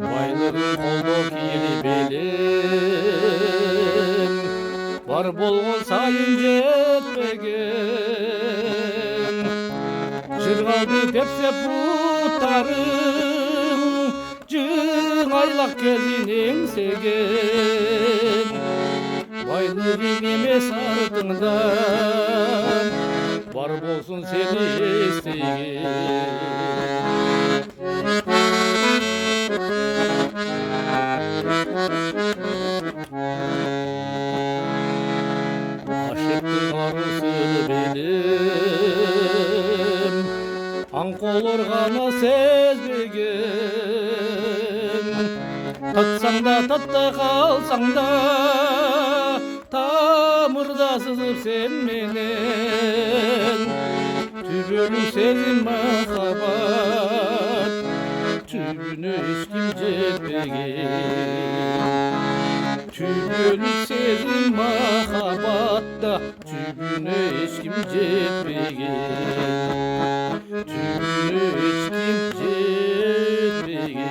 Байлығың қолды киелі белім, бар болған сайын жетпеген. Жырғалды пепсеп бұттарың, жыңайлақ келден еңсеген. Байлығың емес артыңдан, бар болсын сені естеген. Aşıktың арысын белім, аңқолыр ғана сезбеген. Татсаң да татта қалсаң да, тамырда сызып сен менен. Түбөлүк сезім махаббат, түбүнө ешкім жетпеген. Түбөлүк сезім махаббатта, түбүнө ешкім жетпеген. Түбүнө ешкім жетпеген.